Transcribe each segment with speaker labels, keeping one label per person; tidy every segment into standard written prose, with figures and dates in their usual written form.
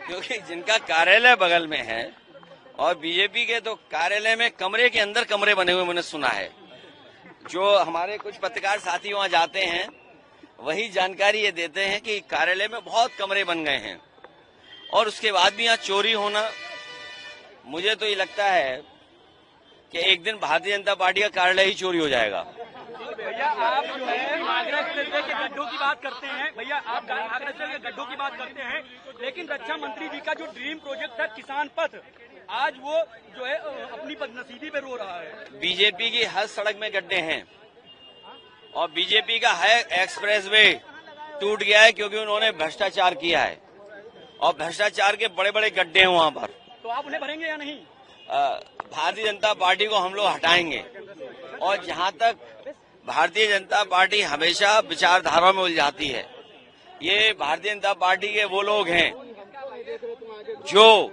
Speaker 1: क्योंकि जिनका कार्यालय बगल में है और बीजेपी के तो कार्यालय में कमरे के अंदर कमरे बने हुए मैंने सुना है। जो हमारे कुछ पत्रकार साथी वहां जाते हैं वही जानकारी ये देते हैं कि कार्यालय में बहुत कमरे बन गए हैं और उसके बाद भी यहाँ चोरी होना, मुझे तो ये लगता है कि एक दिन भारतीय जनता पार्टी का कार्यालय ही चोरी हो जाएगा।
Speaker 2: भैया आप जो है आगरा एक्सप्रेसवे के गड्ढों की बात करते हैं, भैया आप आगरा एक्सप्रेसवे के गड्ढों की बात करते हैं, लेकिन रक्षा मंत्री जी का जो ड्रीम प्रोजेक्ट था किसान पथ, आज वो जो है अपनी बदनसीबी पे रो रहा है।
Speaker 1: बीजेपी की हर सड़क में गड्ढे हैं और बीजेपी का है एक्सप्रेसवे टूट गया है क्योंकि उन्होंने भ्रष्टाचार किया है और भ्रष्टाचार के बड़े बड़े गड्ढे हैं वहां पर।
Speaker 2: तो आप उन्हें भरेंगे या नहीं?
Speaker 1: भारतीय जनता पार्टी को हम लोग हटाएंगे और जहां तक भारतीय जनता पार्टी हमेशा विचारधारा में उलझाती है, ये भारतीय जनता पार्टी के वो लोग हैं जो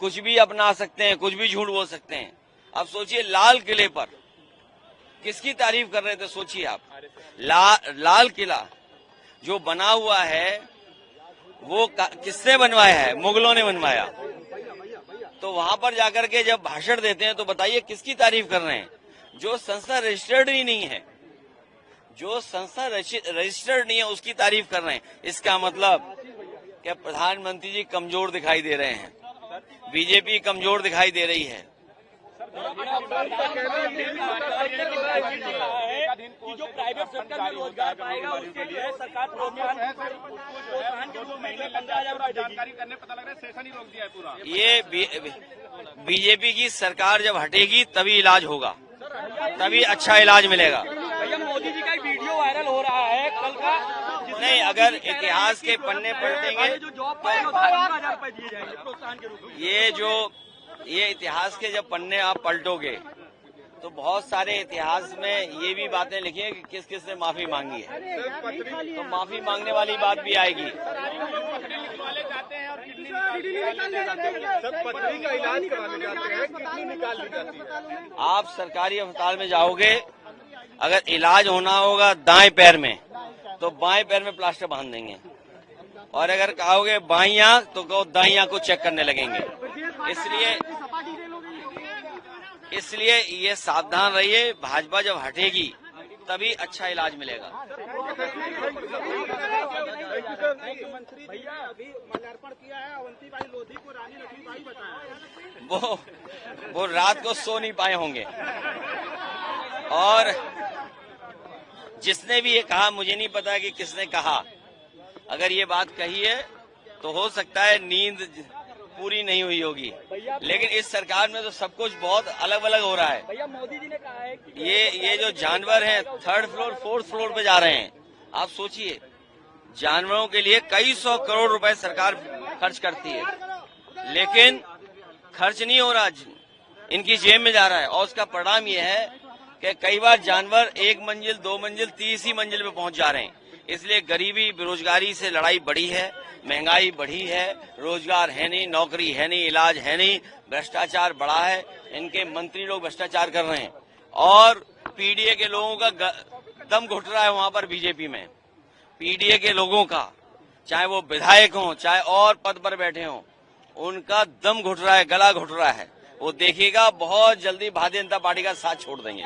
Speaker 1: कुछ भी अपना सकते हैं, कुछ भी झूठ बोल सकते हैं। अब सोचिए लाल किले पर किसकी तारीफ कर रहे थे, सोचिए आप। लाल किला जो बना हुआ है वो किसने बनवाया है? मुगलों ने बनवाया। तो वहां पर जाकर के जब भाषण देते हैं तो बताइए किसकी तारीफ कर रहे हैं? जो संस्था रजिस्टर्ड ही नहीं है, जो संस्था रजिस्टर्ड नहीं है उसकी तारीफ कर रहे हैं। इसका मतलब कि प्रधानमंत्री जी कमजोर दिखाई दे रहे हैं, बीजेपी कमजोर दिखाई दे रही है।
Speaker 2: कि जो प्राइवेट सेक्टर में रोजगार पाएगा उसके लिए सरकार प्रोत्साहन के रूप में 15,000 जानकारी करने पता लग रहा है सेशन ही रोक दिया है पूरा।
Speaker 1: ये बीजेपी की सरकार जब हटेगी तभी इलाज होगा, तभी अच्छा इलाज मिलेगा।
Speaker 2: भैया मोदी जी का एक वीडियो वायरल हो रहा है कल का,
Speaker 1: नहीं, अगर इतिहास के पन्ने पलटेंगे
Speaker 2: जो जॉब पाएगा 15,000 रुपए दिए जाएंगे प्रोत्साहन के रूप में।
Speaker 1: ये इतिहास के जब पन्ने आप पलटोगे तो बहुत सारे इतिहास में ये भी बातें लिखी है कि किस किस ने माफी मांगी है, तो माफी मांगने वाली बात भी आएगी। आप सरकारी अस्पताल में जाओगे, अगर इलाज होना होगा दाएं पैर में तो बाएं पैर में प्लास्टर बांध देंगे और अगर कहोगे बाईं आंख तो कहो दाईं आंख को चेक करने लगेंगे। इसलिए ये सावधान रहिए, भाजपा जब हटेगी तभी अच्छा इलाज मिलेगा।
Speaker 2: भैया अभी माल्यार्पण किया है, अवंतीबाई लोधी को रानी लक्ष्मीबाई बताया।
Speaker 1: वो रात को सो नहीं पाए होंगे और जिसने भी ये कहा, मुझे नहीं पता कि किसने कहा, अगर ये बात कही है तो हो सकता है नींद पूरी नहीं हुई होगी, लेकिन इस सरकार में तो सब कुछ बहुत अलग अलग हो रहा है।
Speaker 2: भैया मोदी जी ने कहा है कि
Speaker 1: ये जो जानवर हैं 3rd फ्लोर 4th फ्लोर पे जा रहे हैं। आप सोचिए, जानवरों के लिए कई 100 करोड़ रुपए सरकार खर्च करती है, लेकिन खर्च नहीं हो रहा, इनकी जेब में जा रहा है और उसका परिणाम ये है कि कई बार जानवर 1 मंजिल 2 मंजिल 30 मंजिल पे पहुंच जा रहे हैं। इसलिए गरीबी बेरोजगारी से लड़ाई बढ़ी है, महंगाई बढ़ी है, रोजगार है नहीं, नौकरी है नहीं, इलाज है नहीं, भ्रष्टाचार बढ़ा है। इनके मंत्री लोग भ्रष्टाचार कर रहे हैं और पीडीए के लोगों का दम घुट रहा है वहां पर बीजेपी में। पीडीए के लोगों का, चाहे वो विधायक हों चाहे और पद पर बैठे हों, उनका दम घुट रहा है, गला घुट रहा है। वो देखिएगा बहुत जल्दी भारतीय जनता पार्टी का साथ छोड़ देंगे।